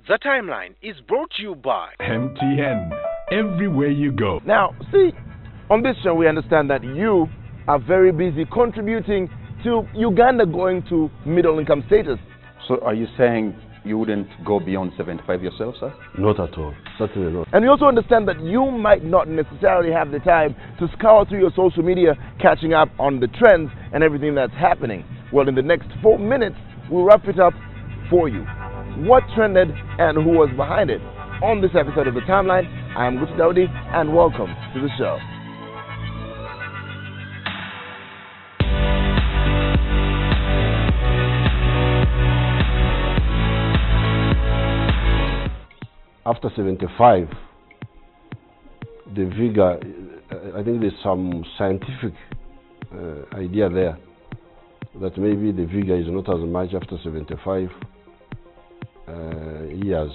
The Timeline is brought to you by MTN. Everywhere you go. Now, see, on this show we understand that you are very busy contributing to Uganda going to middle income status. So are you saying you wouldn't go beyond 75 yourself, sir? Not at all. Certainly not. And we also understand that you might not necessarily have the time to scour through your social media, catching up on the trends and everything that's happening. Well, in the next 4 minutes, we'll wrap it up for you. What trended and who was behind it? On this episode of The Timeline, I am Guti Daudi, and welcome to the show. After 75, the vigor, I think there's some scientific idea there that maybe the vigor is not as much after 75 years.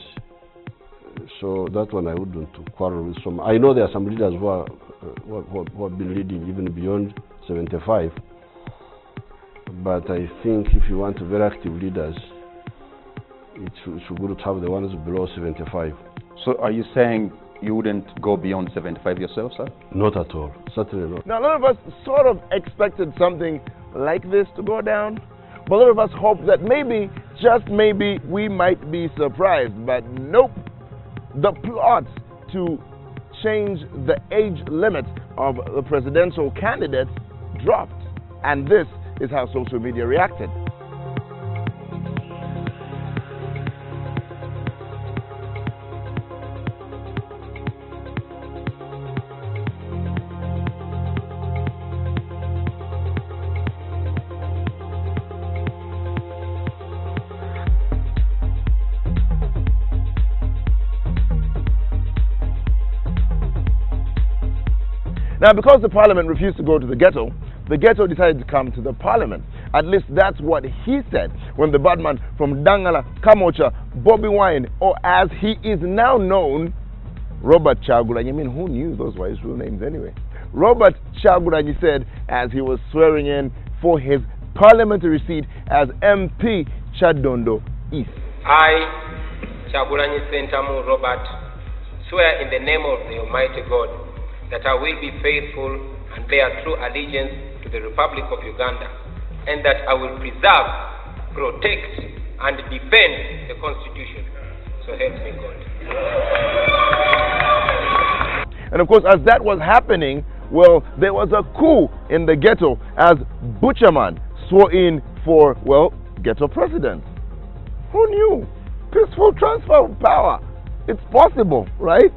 So that one I wouldn't quarrel with some. I know there are some leaders who have been leading even beyond 75, but I think if you want very active leaders, it's good to have the ones below 75. So are you saying you wouldn't go beyond 75 yourself, sir? Not at all. Certainly not. Now, a lot of us sort of expected something like this to go down, but a lot of us hoped that maybe, just maybe, we might be surprised. But nope. The plot to change the age limit of the presidential candidates dropped, and this is how social media reacted. Now, because the parliament refused to go to the ghetto decided to come to the parliament. At least that's what he said when the badman from Dangala, Kamocha, Bobi Wine, or as he is now known, Robert Kyagulanyi. I mean, who knew those were his real names anyway? Robert Kyagulanyi said as he was swearing in for his parliamentary seat as MP Chadondo East. I, Kyagulanyi Sentamu Robert, swear in the name of the Almighty God that I will be faithful and bear true allegiance to the Republic of Uganda, and that I will preserve, protect, and defend the Constitution. So help me God. And of course, as that was happening, well, there was a coup in the ghetto as Butcherman swore in for, well, ghetto president. Who knew? Peaceful transfer of power. It's possible, right?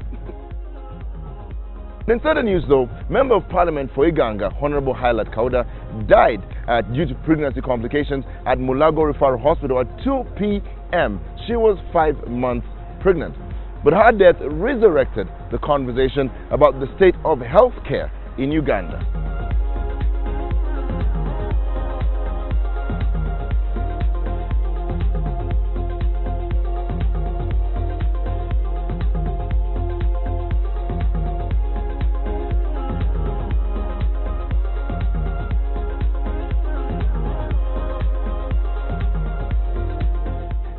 In certain news though, Member of Parliament for Iganga, Honorable Highlight Kauda, died due to pregnancy complications at Mulago Referral Hospital at 2 p.m. She was 5 months pregnant. But her death resurrected the conversation about the state of health care in Uganda.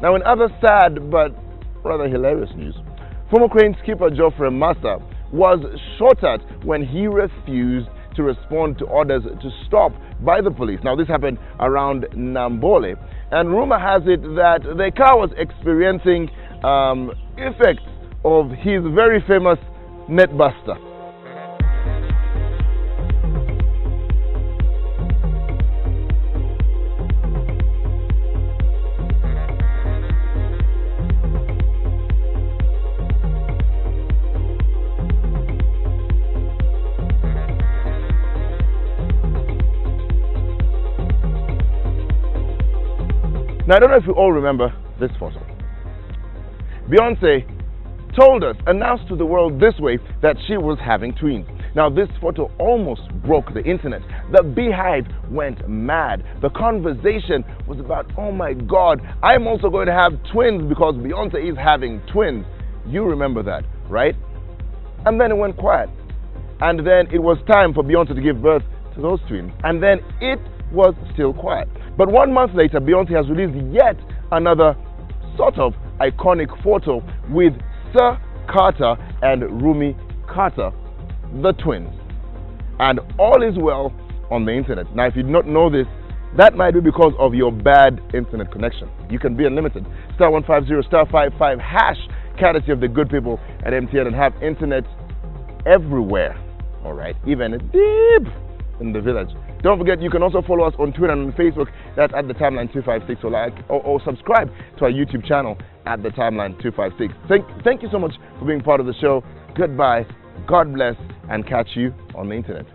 Now, in other sad but rather hilarious news, former Cranes keeper Geoffrey Massa was shot at when he refused to respond to orders to stop by the police. Now, this happened around Nambole, and rumor has it that the car was experiencing effects of his very famous netbuster. Now, I don't know if you all remember this photo. Beyonce announced to the world this way that she was having twins. Now, this photo almost broke the internet. The Beehive went mad. The conversation was about, oh my God, I'm also going to have twins because Beyonce is having twins. You remember that, right? And then it went quiet. And then it was time for Beyonce to give birth to those twins. And then it was still quiet. But 1 month later, Beyonce has released yet another sort of iconic photo with Sir Carter and Rumi Carter, the twins. And all is well on the internet. Now, if you do not know this, that might be because of your bad internet connection. You can be unlimited. Star 150 star 55 hash, courtesy of the good people at MTN, and have internet everywhere. All right, even deep in the village. Don't forget, you can also follow us on Twitter and on Facebook. That's at the Timeline 256, or subscribe to our YouTube channel at the Timeline 256. Thank you so much for being part of the show. Goodbye, God bless, and catch you on the internet.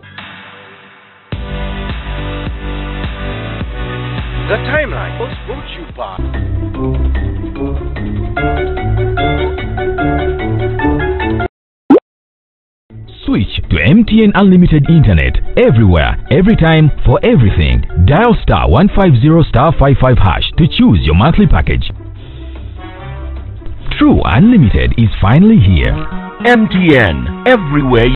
The Timeline was brought to you by Switch to MTN Unlimited Internet everywhere, every time, for everything. Dial star 150 star 55 hash to choose your monthly package. True Unlimited is finally here. MTN, everywhere